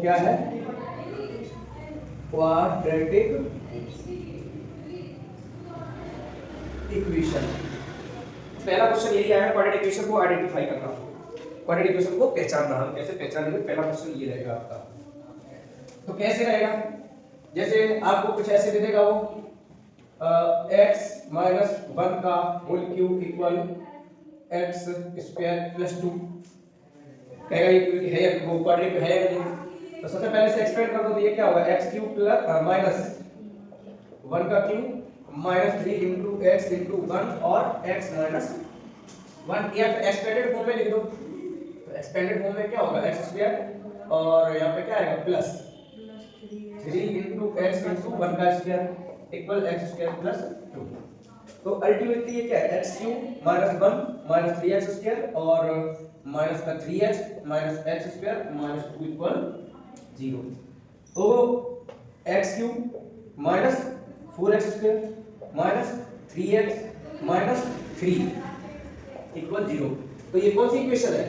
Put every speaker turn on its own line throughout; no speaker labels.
क्या है? Quadratic equation. पहला क्वेश्चन यही आया, क्वाड्रेटिक इक्वेशन को आइडेंटिफाई करना, क्वाड्रेटिक इक्वेशन को पहचानना। हम कैसे पहचानेंगे? पहला क्वेश्चन ये रहेगा आपका। तो कैसे रहेगा? जैसे आपको कुछ ऐसे दे देगा वो x माइनस 1 का whole cube equal x square plus 2 कहेगा। ये है वो क्वाड्रेटिक है या नहीं? तो सबसे पहले से एक्सपेंड कर दो तो ये क्या होगा? x क्यूब प्लस माइनस 1 का cube minus 3 into x into 1 और x माइनस 1। या एक्सपेंडेड फॉर्म में लिख दो। तो एक्सपेंडेड फॉर्म में क्या होगा? x स्क्वायर और यहाँ पे क्या आएगा? प्लस 3 इंटू एक्स इंटू 1 का square equal x square plus 2। तो अल्टीमेटली ये क्या है? X cube minus 1 minus 3x square और माइनस का 3x minus x square minus 2 equal 0। तो x cube minus 4x square minus 3x minus 3 equal 0। तो ये कौन सी इक्वेशन है?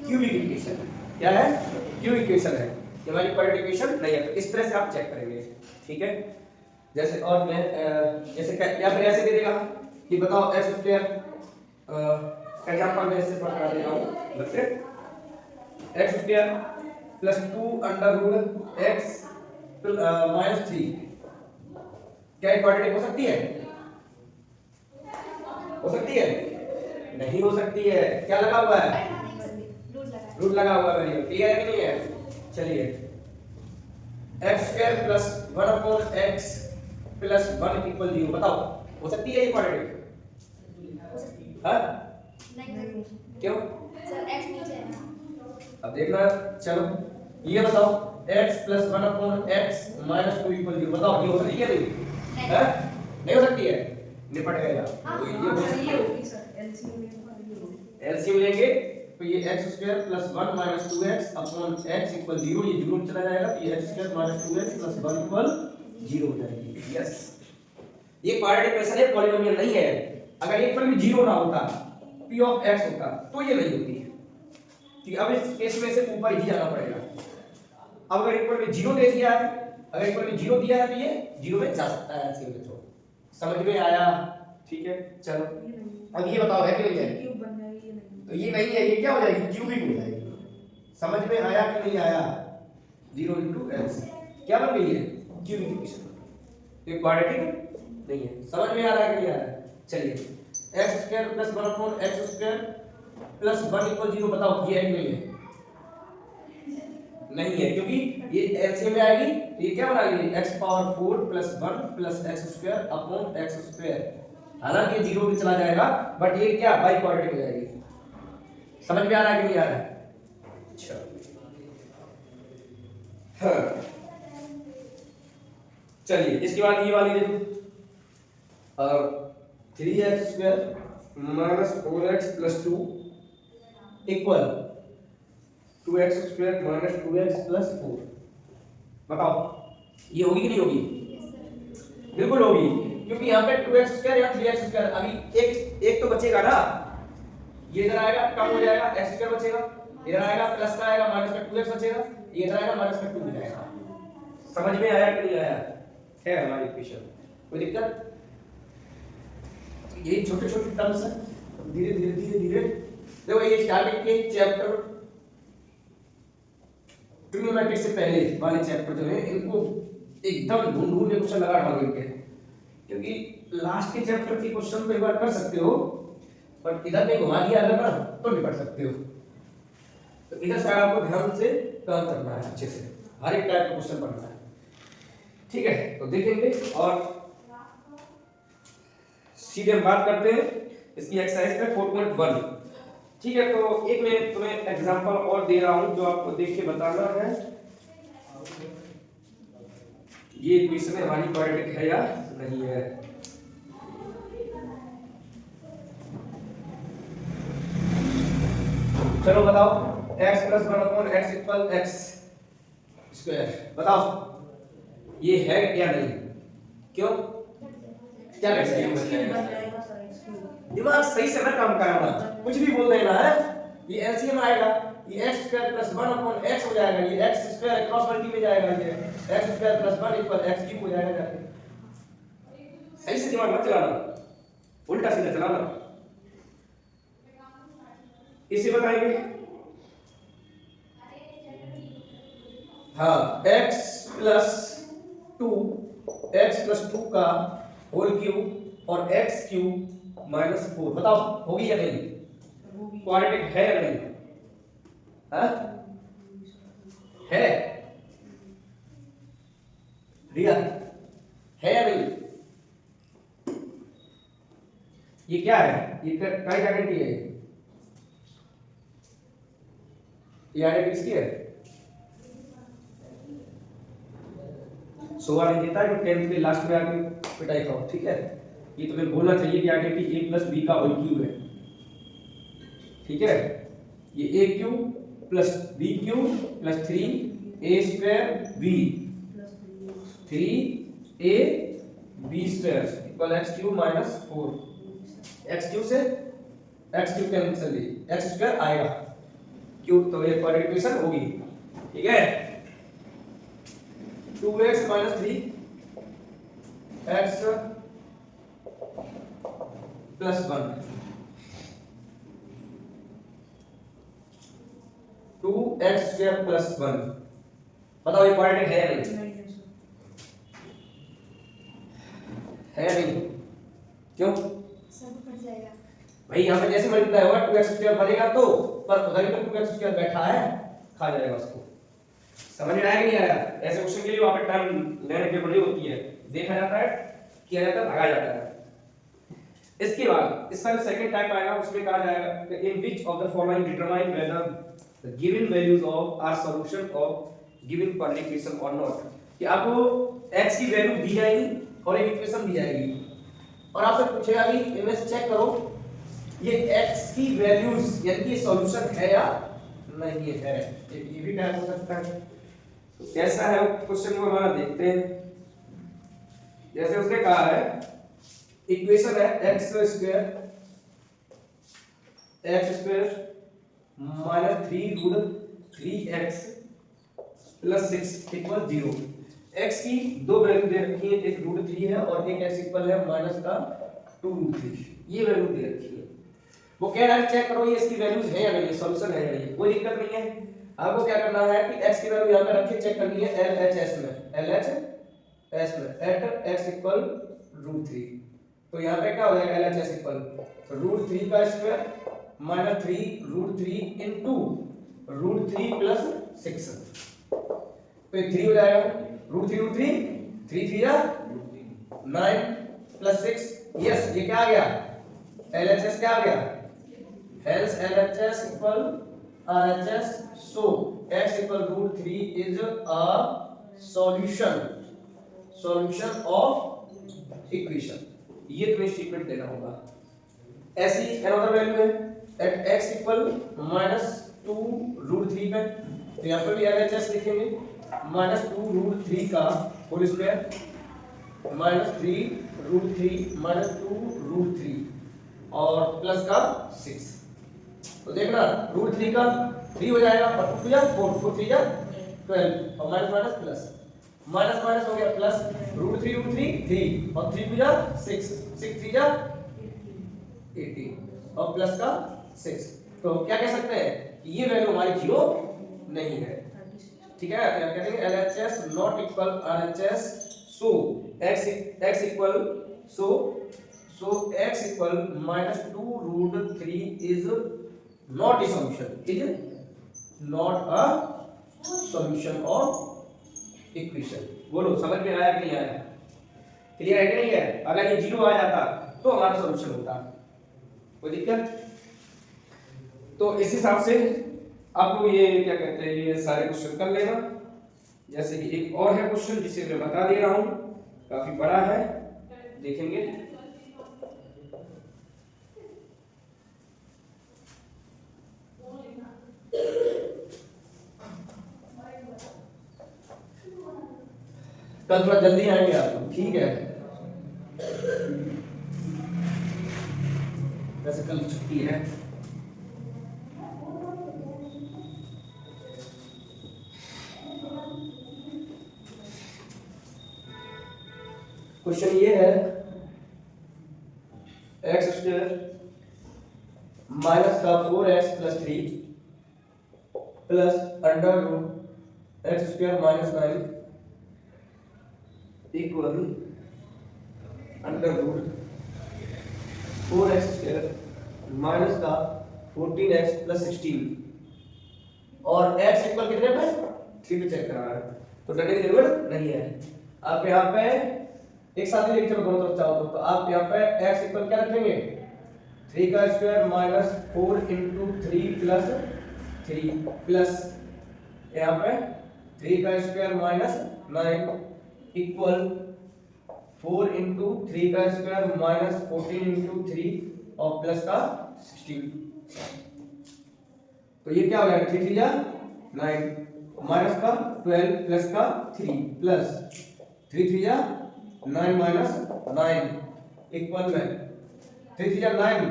Cubic equation. क्या है? क्यूबिक इक्वेशन है। ये हमारी क्वाड्रेटिक इक्वेशन नहीं है। तो इस तरह से आप चेक करेंगे, ठीक है। जैसे और मैं जैसे या फिर ऐसे दे देगा कि बताओ एक्स स्क्वायर एग्जांपल में इससे पकड़ा दे रहा हूं। बच्चे x square plus 2 under root x minus 3 क्या क्वाड्रेटिक हो सकती है? हो सकती है? नहीं हो सकती है। क्या लगा हुआ है? रूट लगा हुआ है। क्लियर है कि नहीं है? चलिए x square plus 1 upon x plus 1 equal 0 बताओ, हो सकती है ये क्वाड्रेटिक? हाँ
नहीं।
क्यों?
सर x नीचे है ना।
अब देखना, चलो ये बताओ x plus 1 upon x minus 2 equal 0 बताओ, ये हो सकती है? नहीं है, नहीं हो सकती है। निपट गया। तो ये
होगी सर,
एलसीएम लेंगे तो ये x square plus 1 minus 2x upon x equal 0, ये 0 में चला जाएगा तो ये x square minus 2x plus 1 equal 0 हो जाएगी। यस, ये क्वाड्रेटिक इक्वेशन है, पॉलिनोमियल नहीं है। अगर एक पर भी 0 ना होता, p ऑफ x होता, तो ये नहीं होती। ठीक है, अब इस केस में से ऊपर ही जाना पड़ेगा। अब अगर एक पर भी 0 दे दिया है, अगर एक पर भी 0 दिया है तो ये 0 में जा सकता है एलसीएम के थ्रू। समझ में आया? ठीक है, चलो अब ये बताओ है कि नहीं है?
क्यूब बन जाएगी। ये नहीं
तो ये नहीं है, ये क्या हो जाएगी? क्यूबिक हो जाएगी। समझ में आया कि नहीं आया? 0 into x क्या बन गई है? Cubic equation. ये क्वाड्रेटिक नहीं है। समझ में आ रहा है कि नहीं आ रहा है? चलिए x square plus 1 upon x square plus 1 equal 0 बताओ, ये है कि नहीं है? नहीं है, क्योंकि ये एलसीएम में आएगी तो ये क्या बना लेगी? x power 4 plus 1 plus x square upon x square. हालांकि 0 में चला जाएगा बट ये क्या बाई क्वाड्रेटिक हो जाएगी। समझ में आ रहा है कि नहीं आ रहा है? अच्छा हाँ, चलिए इसके बाद ये वाली देखो, 3x square minus 4x plus 2 equal 2x square minus 2x plus 4। बताओ ये होगी कि नहीं होगी? बिल्कुल होगी, क्योंकि यहाँ पे 2x स्क्वायर या 3x स्क्वायर, अभी एक तो बचेगा ना, ये इधर आएगा कम हो जाएगा, x स्क्वायर बचेगा, इधर आएगा प्लस का आएगा माइनस का 2x बचेगा, ये इधर आएगा माइनस का 2 हो जाएगा। समझ में आया कि नहीं आया? है हमारी इक्वेशन, कोई दिक्कत? यही छोटे छोटे टर्म्स हैं, धीरे धीरे धीरे धीरे देखो। ये स्टार्टिंग के चैप्टर ट्रिग्नोमेट्री से पहले वाले चैप्टर जो है इनको एकदम ढूंढ ढूंढ के क्वेश्चन लगा डालो इनके, क्योंकि लास्ट के चैप्टर के क्वेश्चन तो एक बार कर सकते हो पर इधर में घुमा दिया अगर ना तो नहीं कर सकते हो। तो इधर से आपको ध्यान से काम करना है, अच्छे से हर एक टाइप का क्वेश्चन पढ़ना है। ठीक है, तो देखेंगे और सीधे हम बात करते हैं इसकी एक्सरसाइज पे 4.1। ठीक है, तो एक मैं तुम्हें एग्जांपल और दे रहा हूं जो आपको देख के बताना है ये इक्वेशन हमारी क्वाड्रेटिक है या नहीं है। चलो बताओ x plus 1 upon x equal x square, बताओ ये है या नहीं? क्यों? क्या कहते हैं? दिमाग सही से ना काम कराना, कुछ भी बोल देना है। ये एलसीएम आएगा ये x square plus 1 upon x हो जाएगा, ये एक्स स्क्वायर क्रॉस मल्टी में जाएगा, ये x square plus 1 equal x cube हो जाएगा जाके। सही से दिमाग मत चलाना, उल्टा सीधा चलाना। इसे बताएंगे हाँ x प्लस 2 का होल क्यूब और x क्यूब माइनस 4, बताओ होगी या नहीं? क्वाड्रेटिक है या नहीं? हाँ है, रिया है या नहीं? ये क्या है? ये काय आइडेंटिटी है? ये आइडेंटिटी किसकी है? सवाल नहीं देता जो 10th के लास्ट में आके पिटाई खाओ, ठीक है? ये तुम्हें बोलना चाहिए कि आइडेंटिटी a प्लस b का होल क्यूब है, ठीक है? ये a cube plus b cube plus 3a square b 3a b square equal x cube minus 4। x cube से x क्यूब कैंसिल दी, x स्क्वायर आएगा क्यूब, तो ये क्वाड्रेटिक इक्वेशन होगी, ठीक है? 2x minus 3x plus 1 2x square plus 1, बताओ ये quadratic है या नहीं? है नहीं? क्यों?
सब कट जाएगा
भाई यहाँ पे जैसे मल्टीप्लाई होगा 2x स्क्वायर बनेगा तो, पर उधर ही तो 2x स्क्वायर बैठा है, खा जाएगा उसको। समझ में आया कि नहीं आया? ऐसे क्वेश्चन के लिए वहां पे टर्म लेने की जरूरत होती है, देखा जाता है, किया जाता है, भागा जाता है। इसके बाद इसका जो सेकंड टाइप आएगा उसमें कहा जाएगा कि in which of the following determine whether the given values of are solution of given quadratic equation और नॉट, कि आपको x की वैल्यू दी जाएगी और एक इक्वेशन दी जाएगी और आपसे पूछेगा कि इनमें से चेक करो ये x की वैल्यूज यानी कि सॉल्यूशन है या नहीं है। ये भी टाइप हो सकता है। तो कैसा है क्वेश्चन को हमारा देखते हैं। जैसे उसने कहा है इक्वेशन है x square minus 3 root 3x plus 6 equal 0। x की दो वैल्यू दे रखी है, एक रूट 3 है और एक x इक्वल है माइनस का 2 रूट 3, ये वैल्यू दे रखी है। वो कह रहा है चेक करो ये इसकी वैल्यूज है या नहीं, सॉल्यूशन है या नहीं। कोई दिक्कत नहीं है, आपको क्या करना है कि x की वैल्यू यहां पे रखिए, चेक करनी है LHS में एट x इक्वल रूट 3। तो यहाँ पे क्या हो जाएगा LHS इक्वल रूट 3 का square minus 3 root 3 into root 3 plus 6, तो ये 3 हो जाएगा रूट 3 3 या 9 प्लस 6, यस ये क्या आ गया LHS क्या आ गया, hence LHS equal RHS, so x equal root 3 is a solution of equation. ये तुम्हें स्टेटमेंट देना होगा। ऐसी अनदर वैल्यू है at x equal minus 2 root 3 का, तो यहाँ पर भी LHS लिखेंगे माइनस 2 रूट 3 का whole square minus 3 root 3 minus 2 root 3 और प्लस का 6। तो देखना रूट 3 का 3 हो जाएगा और 2 या 4 3 या 12 और minus minus plus minus minus हो गया प्लस रूट 3 3 और 3 या 6 3 या 18 और प्लस का 6। तो क्या कह सकते हैं कि ये वैल्यू हमारी 0 नहीं है, ठीक है? क्या कहेंगे LHS not equal RHS, so x equal so x equal minus 2 root 3 is not a solution, is not a solution of equation. बोलो समझ में आया कि नहीं आया? क्लियर है कि नहीं है? अगर ये 0 आ जाता तो हमारा सॉल्यूशन होता, कोई दिक्कत? तो इस हिसाब से आप लोग ये क्या कहते हैं ये सारे क्वेश्चन कर लेना। जैसे कि एक और है क्वेश्चन जिसे मैं बता दे रहा हूं, काफी बड़ा है, देखेंगे। कल थोड़ा जल्दी आएंगे आप लोग, ठीक है? वैसे कल छुट्टी है। क्वेश्चन ये है एक्स स्क्वायर माइनस का 4x plus 3 plus under root x square minus 9 equal under root 4x square minus का 14x प्लस 16 और x इक्वल कितने पे 3 पे चेक करना है, तो डरने की जरूरत नहीं है। आप यहाँ पे एक साथ ही लेके चलो दोनों तरफ चाहो तो आप यहाँ पे x इक्वल क्या रखेंगे 3 का square minus 4 into 3 plus 3 plus यहाँ पे 3 का स्क्वायर माइनस 9 इक्वल 4 इंटू 3 का स्क्वायर माइनस 14 इंटू 3 और प्लस का 16। तो ये क्या हो जाएगा 3 3 जा 9 माइनस का 12 प्लस का 3 प्लस 3 3 जा 9 माइनस 9 इक्वल में 3 3 जा 9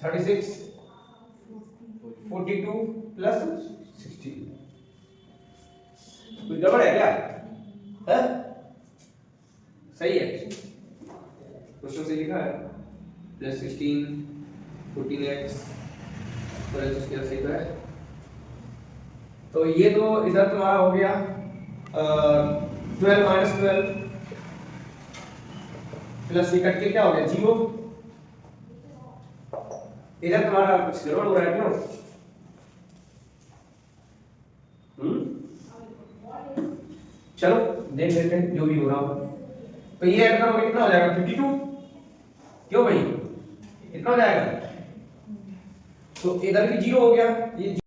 36 42 प्लस 16। कोई गड़बड़ है क्या है? सही है, क्वेश्चन से लिखा है प्लस 16 14x प्लस उसके सही तो है। तो ये तो इधर तुम्हारा हो गया 12 माइनस 12 प्लस ये कट के क्या हो गया 0। इधर तुम्हारा कुछ गड़बड़ हो रहा है क्यों? चलो देख लेते हैं जो भी हो रहा होगा। तो ये ऐड करोगे कितना हो जाएगा 52, क्यों भाई कितना हो जाएगा? तो इधर भी 0 हो गया, ये